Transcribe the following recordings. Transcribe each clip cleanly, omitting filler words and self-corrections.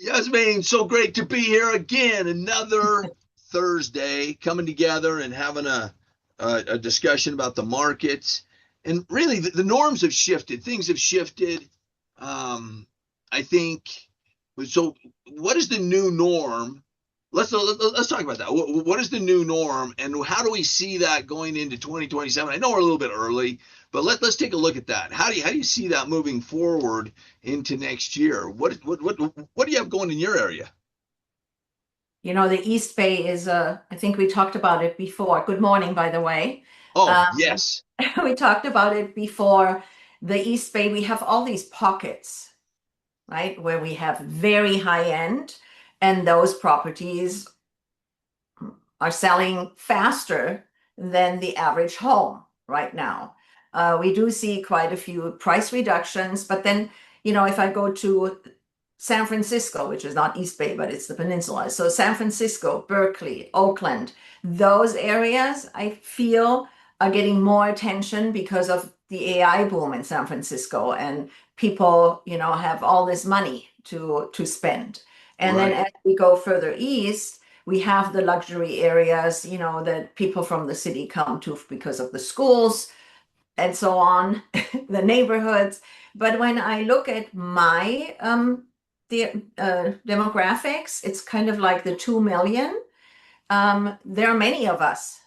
Yasmine, so great to be here again. Another Thursday coming together and having a discussion about the markets. And really, the norms have shifted. Things have shifted. I think. So, what is the new norm? Let's talk about that. What is the new norm, and how do we see that going into 2027? I know we're a little bit early, but let's take a look at that. How do you see that moving forward into next year? What do you have going in your area? The East Bay is, I think we talked about it before. Good morning, by the way. Oh, Um, yes. we talked about it before. The East Bay, we have all these pockets, right, where we have very high end, and those properties are selling faster than the average home right now. We do see quite a few price reductions, but then, if I go to San Francisco, which is not East Bay, but it's the peninsula. So San Francisco, Berkeley, Oakland, those areas I feel are getting more attention because of the AI boom in San Francisco and people, have all this money to spend. And then Right. as we go further east, we have the luxury areas, that people from the city come to because of the schools and so on, the neighborhoods. But when I look at my demographics, it's kind of like the 2 million. There are many of us.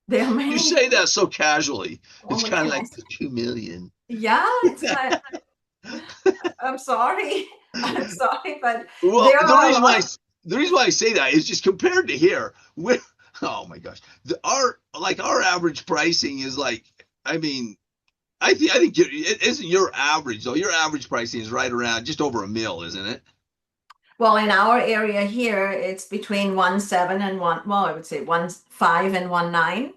There are You many. say that so casually. Oh, It's what kind of can I like say? the 2 million. Yeah, it's kind of, I'm sorry. I'm sorry, but Well, there the are a reason why lot. the reason why I say that is just compared to here, we oh my gosh, our average pricing is like, I mean, I think it isn't your average though. Your average pricing is right around just over a mil, isn't it? Well, in our area here, it's between 1.7 and well, I would say 1.5 and 1.9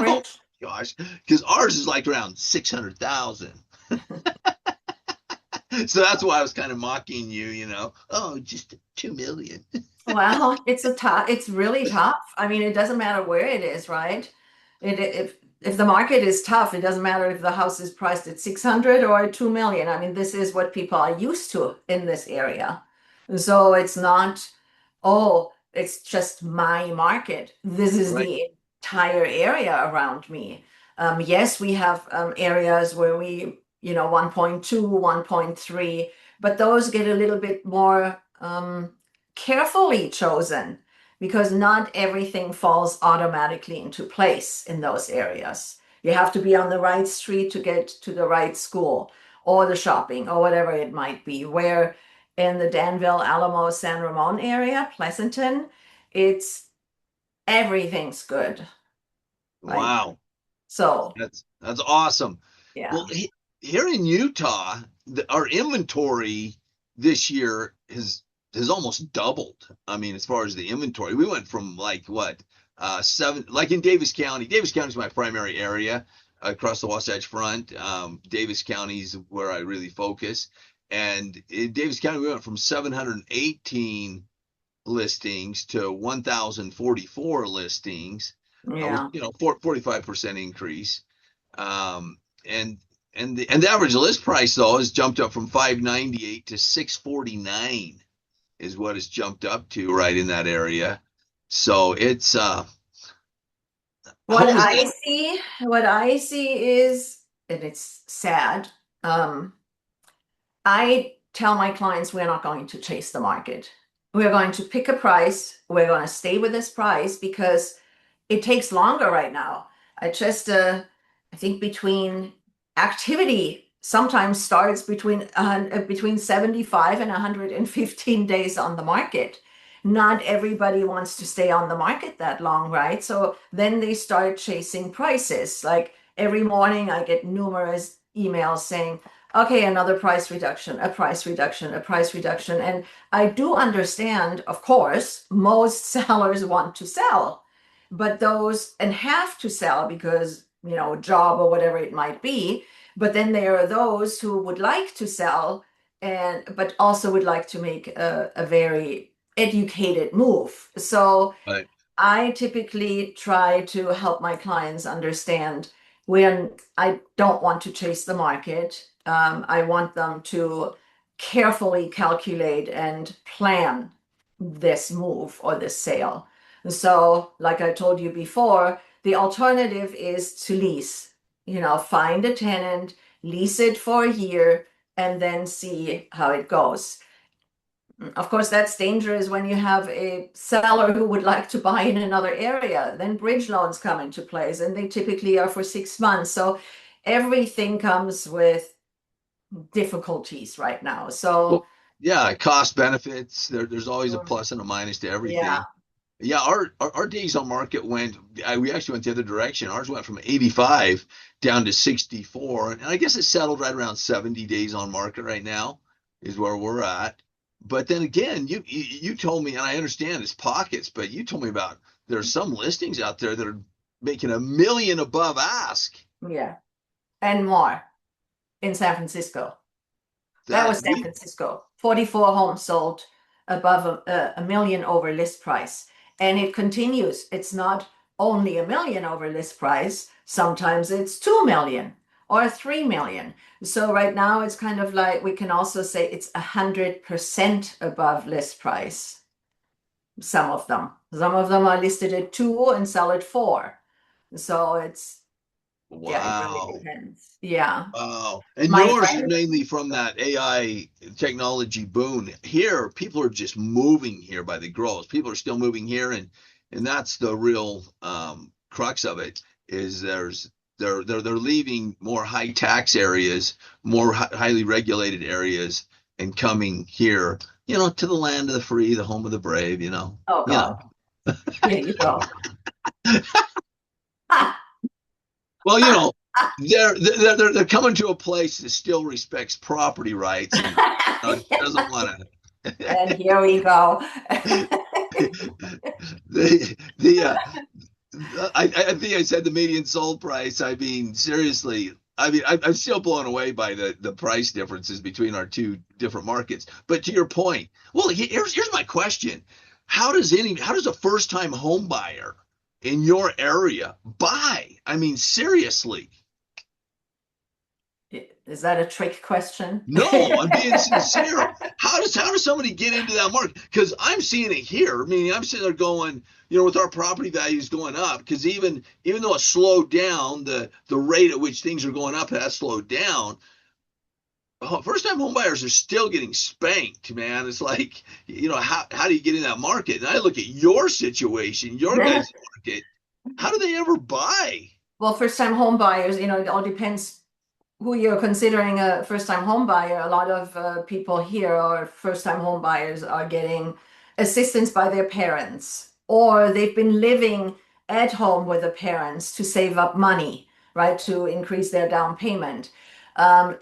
Oh average. my gosh, because ours is like around 600,000. So that's why I was kind of mocking you, Oh, just 2 million. Well, it's really tough. I mean, it doesn't matter where it is, right? If the market is tough, it doesn't matter if the house is priced at 600 or 2 million. I mean, this is what people are used to in this area. So it's not, oh, it's just my market. This is Right. the entire area around me. Yes, we have areas where 1.2, 1.3, but those get a little bit more carefully chosen because not everything falls automatically into place in those areas. You have to be on the right street to get to the right school or the shopping or whatever it might be. Where in the Danville, Alamo, San Ramon area, Pleasanton, it's everything's good, right? Wow. So, That's awesome. Well, yeah. here in Utah, our inventory this year has almost doubled. I mean, as far as the inventory, we went from like what seven, like in Davis County. Davis County is my primary area across the Wasatch Front. Davis County is where I really focus, and in Davis County, we went from 718 listings to 1,044 listings, which Yeah. 45% increase. Um, and and the average list price though has jumped up from 598 to 649 is what it's jumped up to right in that area. So it's What homes. I see, what I see is, and it's sad, um, I tell my clients we're not going to chase the market. We're going to pick a price. We're going to stay with this price because it takes longer right now. I think between activity sometimes starts between 75 and 115 days on the market. Not everybody wants to stay on the market that long, right? So then they start chasing prices. Like every morning, I get numerous emails saying, okay, another price reduction, a price reduction, a price reduction. And I do understand, of course, most sellers want to sell, but those and have to sell because, job or whatever it might be. But then there are those who would like to sell and but also would like to make a very educated move. So Right. I typically try to help my clients understand when I don't want to chase the market. I want them to carefully calculate and plan this move or this sale. So, like I told you before, the alternative is to lease. Find a tenant, lease it for a year, and then see how it goes. Of course, that's dangerous when you have a seller who would like to buy in another area. Then bridge loans come into place, and they typically are for 6 months. So everything comes with difficulties right now. So, Well, yeah, cost benefits. There's always a mm, plus and a minus to yeah, everything. Yeah, our days on market we actually went the other direction. Ours went from 85 down to 64. And I guess it settled right around 70 days on market right now is where we're at. But then again, you told me, and I understand it's pockets, but you told me about there's some listings out there that are making $1 million above ask. yeah, and more in San Francisco. That That was San Francisco. 44 homes sold above a million over list price. And it continues. It's not only a million over list price. Sometimes it's 2 million or 3 million. So right now it's kind of like we can also say it's 100% above list price. Some of them. Some of them are listed at 2 and sell at 4. So yeah, it really Wow. depends. Yeah. Wow. And My yours is friend, mainly from that AI technology boom. Here, people are just moving here by the groves. People are still moving here, and that's the real crux of it. Is they're leaving more high tax areas, more highly regulated areas, and coming here, to the land of the free, the home of the brave. oh You know. God, here you go. Well, they're coming to a place that still respects property rights and doesn't want And here we go. the I think I said the median sold price. I mean, seriously. I mean, I'm still blown away by the price differences between our two different markets. But to your point, well, here's my question: how does a first time home buyer in your area buy? I mean, seriously. Is that a trick question? No, I'm being sincere. How does somebody get into that market? Because I'm seeing it here. I mean, I'm sitting there going, with our property values going up, because even though it slowed down, the rate at which things are going up has slowed down. First time home buyers are still getting spanked, man. It's like, how do you get in that market? And I look at your situation, your guys' market. How do they ever buy? Well, first-time home buyers, it all depends who you're considering a first-time home buyer. A lot of people here are first-time home buyers are getting assistance by their parents, or they've been living at home with the parents to save up money, right, to increase their down payment.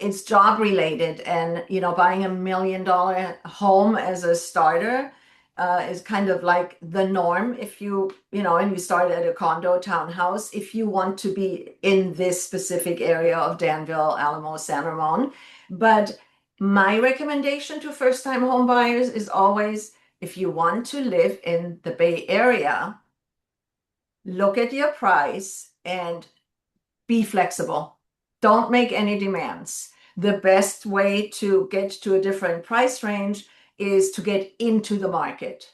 It's job related, and buying $1 million home as a starter is kind of like the norm. If and you start at a condo townhouse, if you want to be in this specific area of Danville, Alamo, San Ramon. But my recommendation to first-time home buyers is always, if you want to live in the Bay Area, look at your price and be flexible. Don't make any demands. The best way to get to a different price range is to get into the market.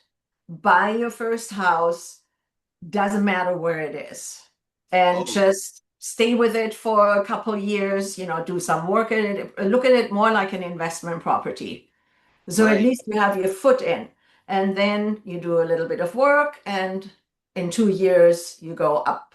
Buy your first house, doesn't matter where it is, and Oh, just stay with it for a couple years, do some work at it, look at it more like an investment property. So at right. least you have your foot in, and then you do a little bit of work, and in 2 years you go up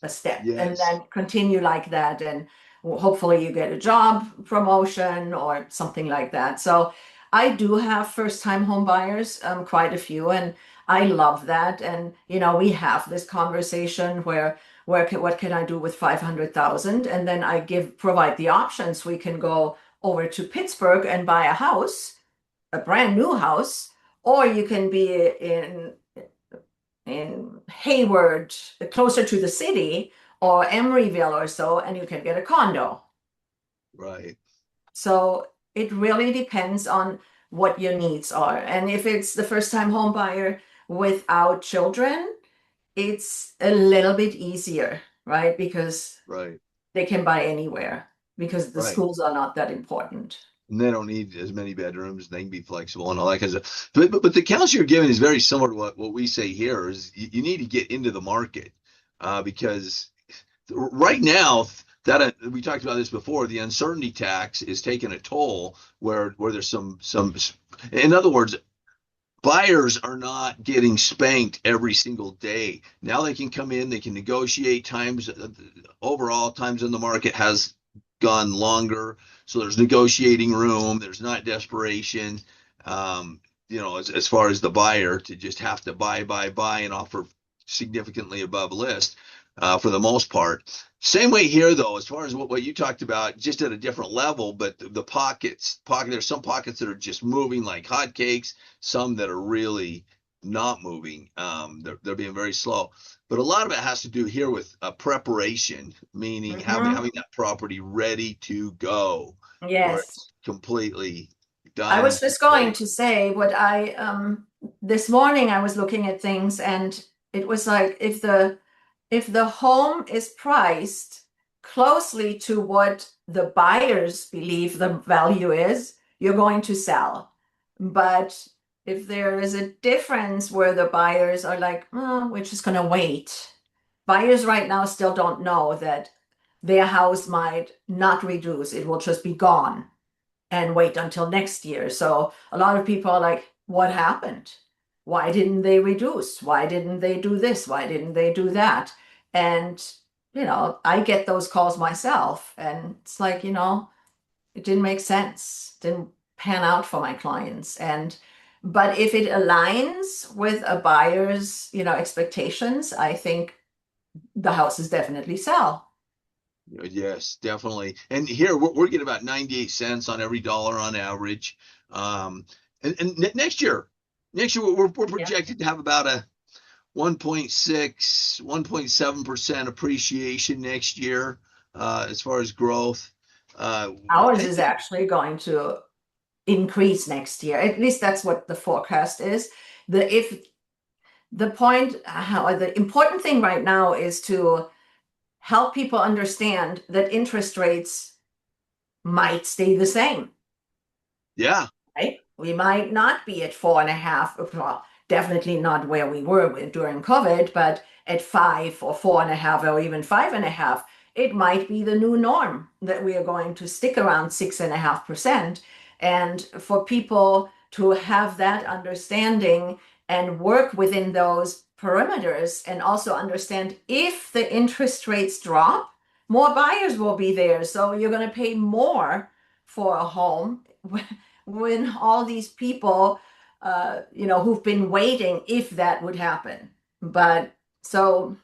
a step and Yes. then continue like that, and hopefully you get a job promotion or something like that. So I do have first time home buyers, quite a few, and I love that. And we have this conversation where what can I do with 500,000, and then I provide the options. We can go over to Pittsburgh and buy a house, a brand new house, or you can be in Hayward, closer to the city, or Emeryville or so, and you can get a condo. Right. So it really depends on what your needs are. And if it's the first time home buyer without children, it's a little bit easier, right? Because Right. they can buy anywhere because the Right. schools are not that important. And they don't need as many bedrooms. They can be flexible and all that kind of stuff. But the counsel you're giving is very similar to what we say here is you need to get into the market because right now that we talked about this before, the uncertainty tax is taking a toll where there's some in other words, buyers are not getting spanked every single day. Now they can come in, they can negotiate times. Overall, times in the market has gone longer, so there's negotiating room. There's not desperation. As far as the buyer to just have to buy and offer significantly above list for the most part. Same way here, though, as far as what you talked about, just at a different level, but the there's some pockets that are just moving like hotcakes, some that are really not moving. They're being very slow. But a lot of it has to do here with preparation, meaning having that property ready to go, where Yes. it's completely I done, was just going ready. to say what I this morning I was looking at things and it was like if the home is priced closely to what the buyers believe the value is, you're going to sell. But if there is a difference where the buyers are like, oh, we're just going to wait. Buyers right now still don't know that their house might not reduce, it will just be gone and wait until next year. So a lot of people are like, what happened? Why didn't they reduce? Why didn't they do this? Why didn't they do that? And, I get those calls myself. And it's like, it didn't make sense, didn't pan out for my clients. But if it aligns with a buyer's, expectations, I think the houses definitely sell. Yes, definitely. And here we're getting about 98 cents on every dollar on average. And next year we're Yeah. projected to have about a 1.6, 1.7% appreciation next year as far as growth. Ours I is think, actually going to increase next year. At least that's what the forecast is. The important thing right now is to help people understand that interest rates might stay the same, yeah, right? We might not be at 4.5, well, definitely not where we were during COVID, but at 5 or 4.5 or even 5.5, it might be the new norm that we are going to stick around 6.5%. And for people to have that understanding and work within those perimeters and also understand if the interest rates drop, more buyers will be there. So you're going to pay more for a home when all these people, who've been waiting if that would happen. But so,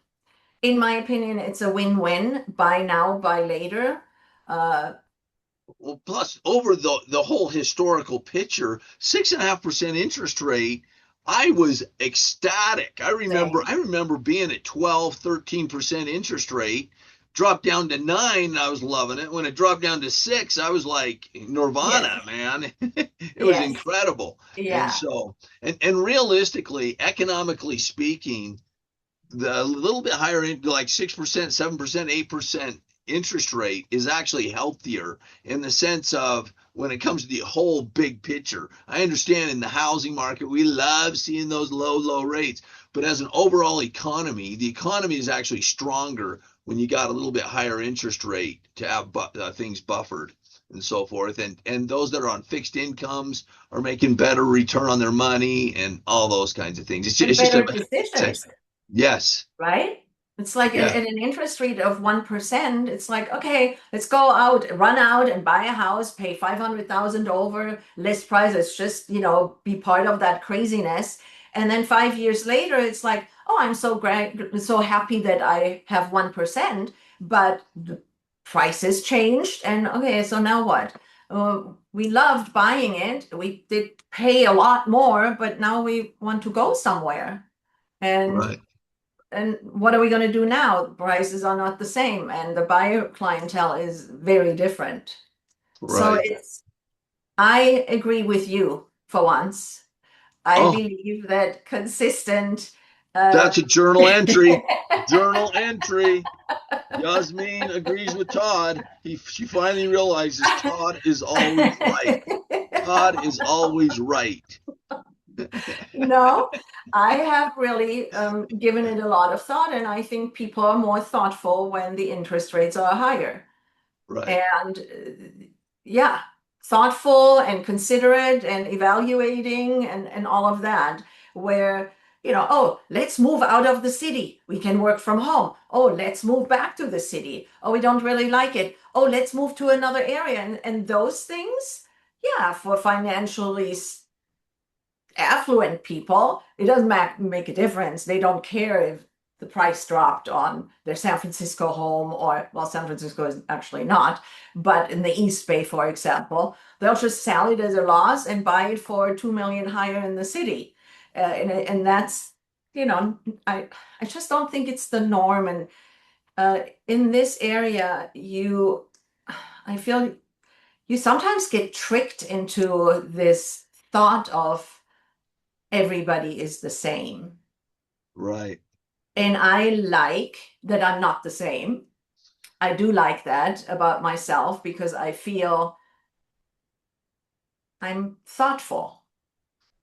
in my opinion, it's a win-win. Buy now, buy later. Uh, well, plus over the whole historical picture, 6.5% interest rate. I was ecstatic. Same. I remember being at 12, 13% interest rate, dropped down to 9, and I was loving it. When it dropped down to 6, I was like Yes, Nirvana, man. It was yes, incredible. And yeah. so, and realistically, economically speaking, the little bit higher, like 6%, 7%, 8% interest rate is actually healthier in the sense of when it comes to the whole big picture. I understand in the housing market, we love seeing those low rates, but as an overall economy, the economy is actually stronger when you got a little bit higher interest rate to have things buffered and so forth. And those that are on fixed incomes are making better return on their money and all those kinds of things. And It's just better a decisions. yes, Right? It's like at yeah, an interest rate of 1%, it's like, okay, let's go out, run out and buy a house, pay 500,000 over list price. It's just, be part of that craziness. And then 5 years later, it's like, oh, I'm so great, so happy that I have 1%, but the prices changed. And okay, so now what? We loved buying it. We did pay a lot more, but now we want to go somewhere. And right, and what are we going to do now? The prices are not the same, and the buyer clientele is very different. So right. I agree with you for once. I Oh, believe that consistent, That's a journal entry. Journal entry. Yasmine agrees with Todd. She finally realizes Todd is always right. Todd is always right. No, I have really given it a lot of thought, and I think people are more thoughtful when the interest rates are higher. Right. And yeah, thoughtful and considerate and evaluating and all of that, where, oh, let's move out of the city. We can work from home. Oh, let's move back to the city. Oh, we don't really like it. Oh, let's move to another area. And those things, yeah, for financially affluent people, it doesn't make a difference. They don't care if the price dropped on their San Francisco home, or, well, San Francisco is actually not, but in the East Bay, for example, they'll just sell it as a loss and buy it for 2 million higher in the city. And that's, I just don't think it's the norm. And in this area, I feel you sometimes get tricked into this thought of everybody is the same. Right. And I like that I'm not the same. I do like that about myself because I feel I'm thoughtful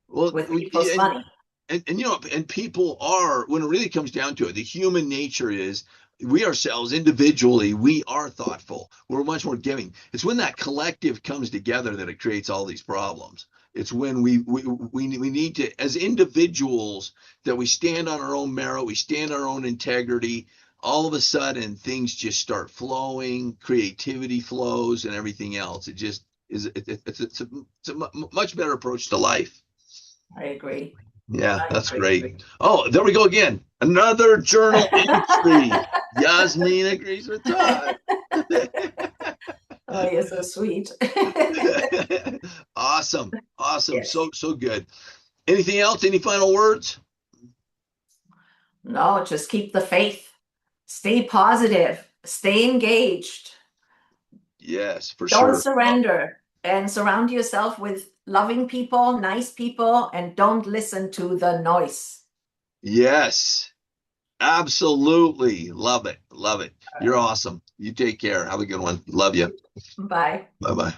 Well, with people's money. and people are, when it really comes down to it, the human nature is we ourselves individually, we are thoughtful. We're much more giving. It's when that collective comes together that it creates all these problems. It's when we need to, as individuals, that we stand on our own merit, we stand on our own integrity. All of a sudden, things just start flowing, creativity flows, and everything else. It just is. It's a much better approach to life. I agree. Yeah, I that's agree. great. Oh, there we go again. Another journal entry. Yasmine agrees with Todd. Oh, you're so sweet. Awesome. Awesome. Yes. So good. Anything else? Any final words? No, just keep the faith. Stay positive. Stay engaged. Yes, for Don't sure. surrender, and surround yourself with loving people, nice people, and don't listen to the noise. Yes, absolutely. Love it. Love it. You're awesome. You take care. Have a good one. Love you. Bye. Bye bye.